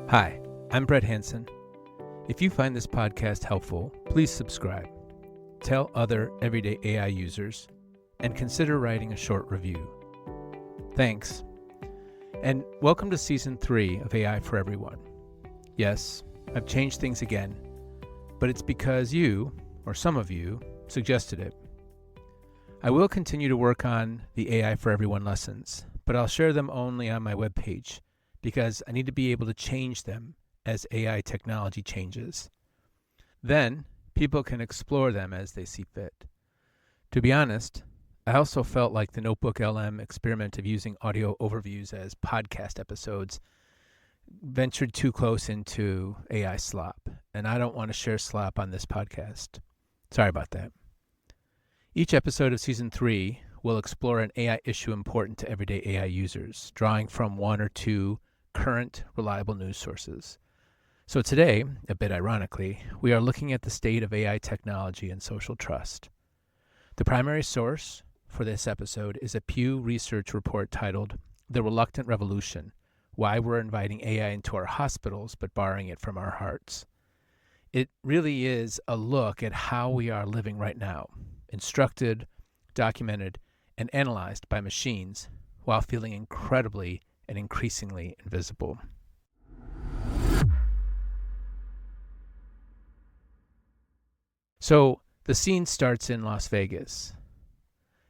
Hi, I'm Brett Hansen. If you find this podcast helpful, please subscribe, tell other everyday AI users, and consider writing a short review. Thanks. And welcome to Season 3 of AI for Everyone. Yes, I've changed things again, but it's because you, or some of you, suggested it. I will continue to work on the AI for Everyone lessons, but I'll share them only on my webpage because I need to be able to change them as AI technology changes. Then, people can explore them as they see fit. To be honest, I also felt like the Notebook LM experiment of using audio overviews as podcast episodes ventured too close into AI slop, and I don't want to share slop on this podcast. Sorry about that. Each episode of Season 3 will explore an AI issue important to everyday AI users, drawing from one or two current, reliable news sources. So today, a bit ironically, we are looking at the state of AI technology and social trust. The primary source for this episode is a Pew Research report titled "The Reluctant Revolution: Why We're Inviting AI into Our Hospitals but Barring It from Our Hearts." It really is a look at how we are living right now, instructed, documented, and analyzed by machines while feeling incredibly and increasingly invisible. So the scene starts in Las Vegas.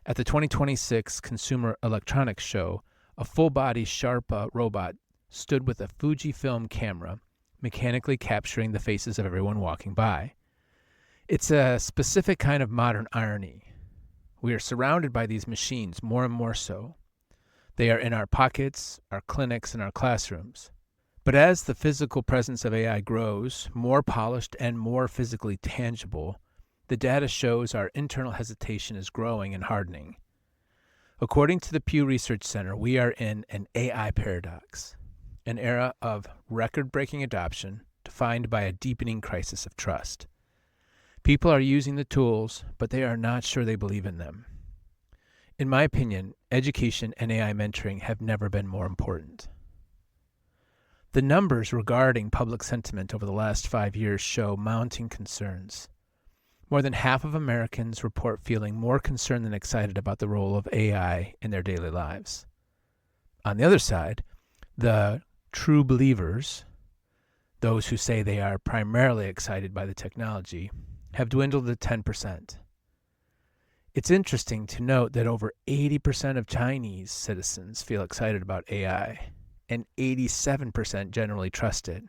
At the 2026 Consumer Electronics Show, a full-body Sharpa robot stood with a Fujifilm camera, mechanically capturing the faces of everyone walking by. It's a specific kind of modern irony. We are surrounded by these machines more and more so. They are in our pockets, our clinics, and our classrooms. But as the physical presence of AI grows, more polished and more physically tangible, the data shows our internal hesitation is growing and hardening. According to the Pew Research Center, we are in an AI paradox, an era of record-breaking adoption defined by a deepening crisis of trust. People are using the tools, but they are not sure they believe in them. In my opinion, education and AI mentoring have never been more important. The numbers regarding public sentiment over the last 5 years show mounting concerns. More than half of Americans report feeling more concerned than excited about the role of AI in their daily lives. On the other side, the true believers, those who say they are primarily excited by the technology, have dwindled to 10%. It's interesting to note that over 80% of Chinese citizens feel excited about AI, and 87% generally trust it.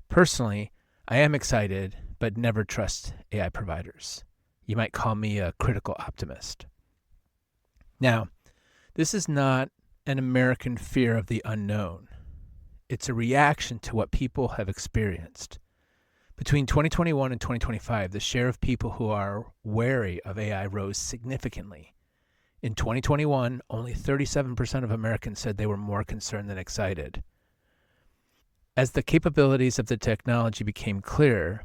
Personally, I am excited, but never trust AI providers. You might call me a critical optimist. Now, this is not an American fear of the unknown. It's a reaction to what people have experienced. Between 2021 and 2025, the share of people who are wary of AI rose significantly. In 2021, only 37% of Americans said they were more concerned than excited. As the capabilities of the technology became clearer,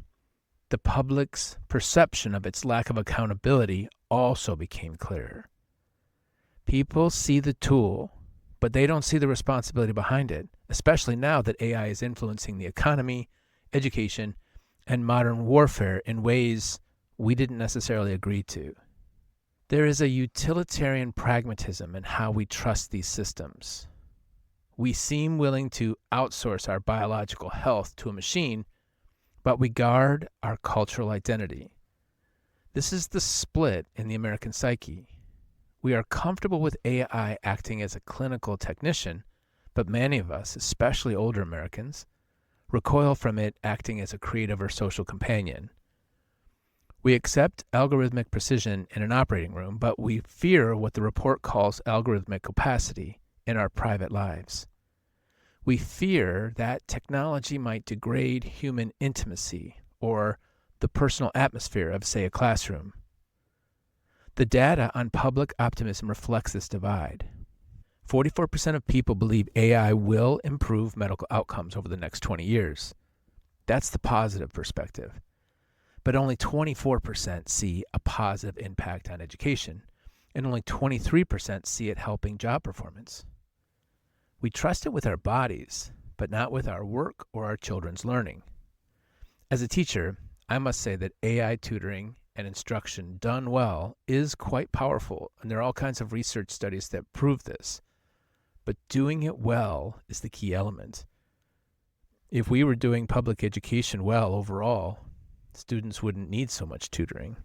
the public's perception of its lack of accountability also became clearer. People see the tool, but they don't see the responsibility behind it, especially now that AI is influencing the economy, education, and modern warfare in ways we didn't necessarily agree to. There is a utilitarian pragmatism in how we trust these systems. We seem willing to outsource our biological health to a machine, but we guard our cultural identity. This is the split in the American psyche. We are comfortable with AI acting as a clinical technician, but many of us, especially older Americans, recoil from it acting as a creative or social companion. We accept algorithmic precision in an operating room, but we fear what the report calls algorithmic opacity in our private lives. We fear that technology might degrade human intimacy or the personal atmosphere of, say, a classroom. The data on public optimism reflects this divide. 44% of people believe AI will improve medical outcomes over the next 20 years. That's the positive perspective. But only 24% see a positive impact on education, and only 23% see it helping job performance. We trust it with our bodies, but not with our work or our children's learning. As a teacher, I must say that AI tutoring and instruction done well is quite powerful, and there are all kinds of research studies that prove this. But doing it well is the key element. If we were doing public education well overall, students wouldn't need so much tutoring.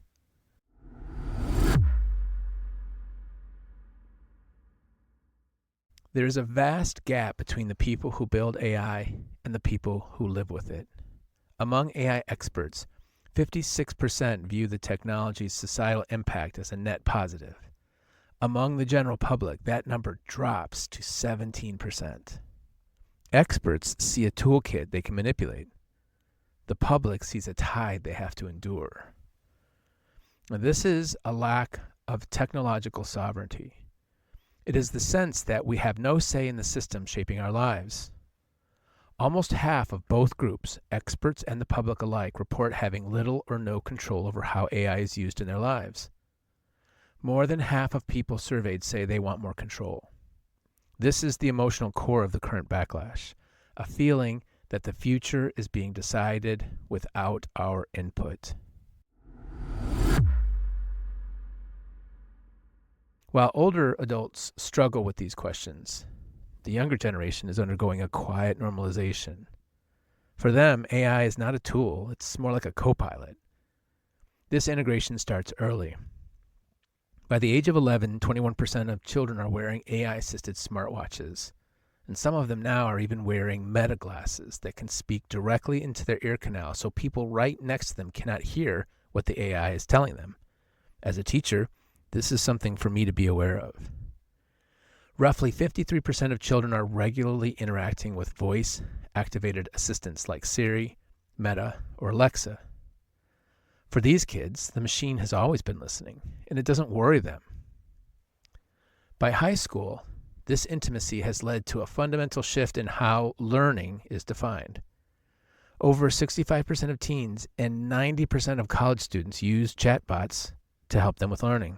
There is a vast gap between the people who build AI and the people who live with it. Among AI experts, 56% view the technology's societal impact as a net positive. Among the general public, that number drops to 17%. Experts see a toolkit they can manipulate. The public sees a tide they have to endure. Now, this is a lack of technological sovereignty. It is the sense that we have no say in the system shaping our lives. Almost half of both groups, experts and the public alike, report having little or no control over how AI is used in their lives. More than half of people surveyed say they want more control. This is the emotional core of the current backlash, a feeling that the future is being decided without our input. While older adults struggle with these questions, the younger generation is undergoing a quiet normalization. For them, AI is not a tool, it's more like a co-pilot. This integration starts early. By the age of 11, 21% of children are wearing AI-assisted smartwatches, and some of them now are even wearing meta glasses that can speak directly into their ear canal so people right next to them cannot hear what the AI is telling them. As a teacher, this is something for me to be aware of. Roughly 53% of children are regularly interacting with voice-activated assistants like Siri, Meta, or Alexa. For these kids, the machine has always been listening, and it doesn't worry them. By high school, this intimacy has led to a fundamental shift in how learning is defined. Over 65% of teens and 90% of college students use chatbots to help them with learning.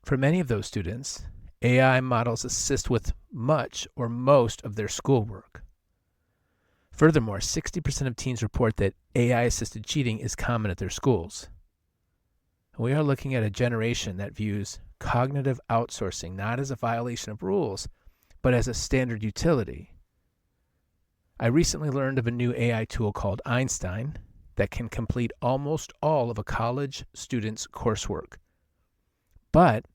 For many of those students, AI models assist with much or most of their schoolwork. Furthermore, 60% of teens report that AI-assisted cheating is common at their schools. We are looking at a generation that views cognitive outsourcing not as a violation of rules, but as a standard utility. I recently learned of a new AI tool called Einstein that can complete almost all of a college student's coursework. But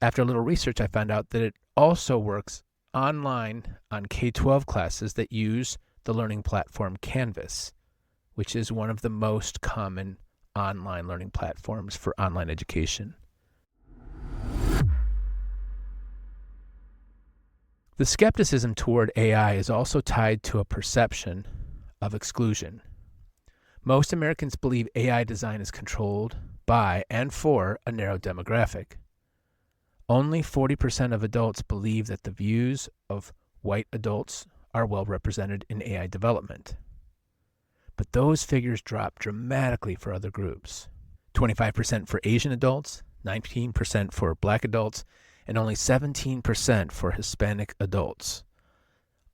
after a little research, I found out that it also works online on K-12 classes that use the learning platform Canvas, which is one of the most common online learning platforms for online education. The skepticism toward AI is also tied to a perception of exclusion. Most Americans believe AI design is controlled by and for a narrow demographic. Only 40% of adults believe that the views of white adults are well represented in AI development. But those figures drop dramatically for other groups. 25% for Asian adults, 19% for Black adults, and only 17% for Hispanic adults.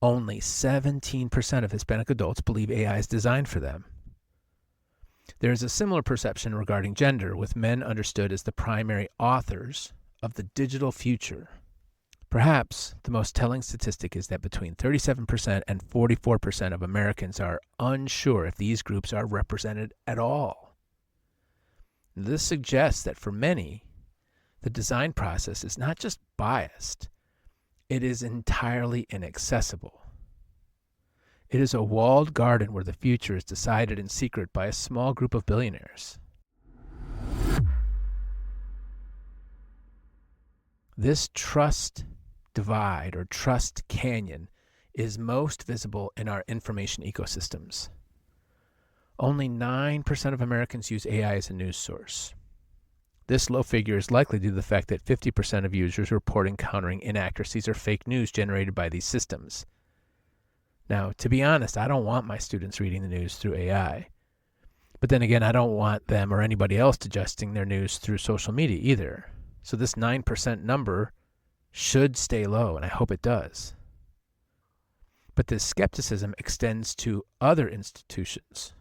Only 17% of Hispanic adults believe AI is designed for them. There is a similar perception regarding gender, with men understood as the primary authors of the digital future. Perhaps the most telling statistic is that between 37% and 44% of Americans are unsure if these groups are represented at all. This suggests that for many, the design process is not just biased, it is entirely inaccessible. It is a walled garden where the future is decided in secret by a small group of billionaires. This trust divide or trust canyon is most visible in our information ecosystems. Only 9% of Americans use AI as a news source. This low figure is likely due to the fact that 50% of users report encountering inaccuracies or fake news generated by these systems. Now, to be honest, I don't want my students reading the news through AI. But then again, I don't want them or anybody else digesting their news through social media either. So this 9% number should stay low, and I hope it does. But this skepticism extends to other institutions.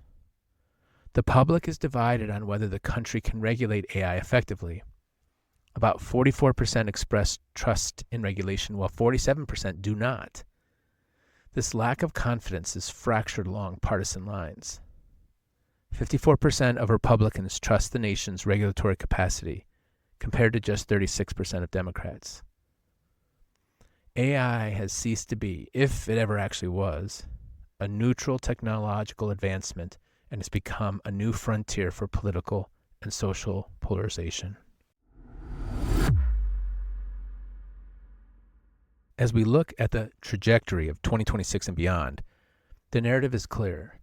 The public is divided on whether the country can regulate AI effectively. About 44% express trust in regulation, while 47% do not. This lack of confidence is fractured along partisan lines. 54% of Republicans trust the nation's regulatory capacity, compared to just 36% of Democrats. AI has ceased to be, if it ever actually was, a neutral technological advancement and has become a new frontier for political and social polarization. As we look at the trajectory of 2026 and beyond, the narrative is clear.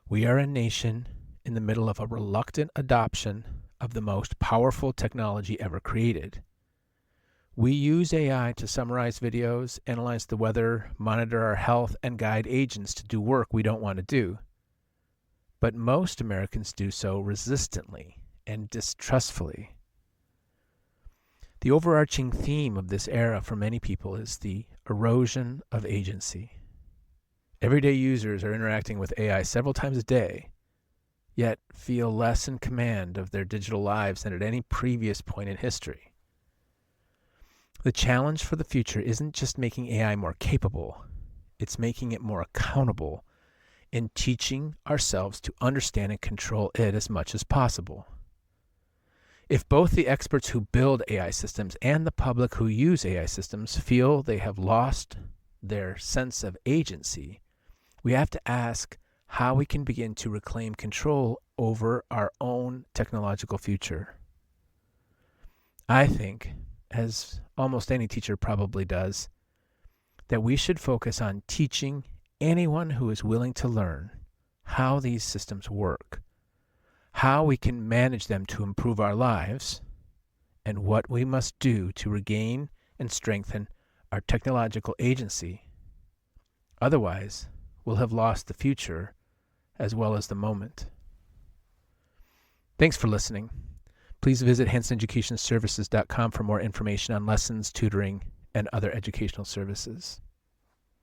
We are a nation in the middle of a reluctant adoption of the most powerful technology ever created. We use AI to summarize videos, analyze the weather, monitor our health, and guide agents to do work we don't want to do. But most Americans do so resistantly and distrustfully. The overarching theme of this era for many people is the erosion of agency. Everyday users are interacting with AI several times a day, yet feel less in command of their digital lives than at any previous point in history. The challenge for the future isn't just making AI more capable, it's making it more accountable and teaching ourselves to understand and control it as much as possible. If both the experts who build AI systems and the public who use AI systems feel they have lost their sense of agency, we have to ask how we can begin to reclaim control over our own technological future. I think, as almost any teacher probably does, that we should focus on teaching anyone who is willing to learn how these systems work, how we can manage them to improve our lives, and what we must do to regain and strengthen our technological agency. Otherwise, we'll have lost the future as well as the moment. Thanks for listening. Please visit HansonEducationServices.com for more information on lessons, tutoring, and other educational services.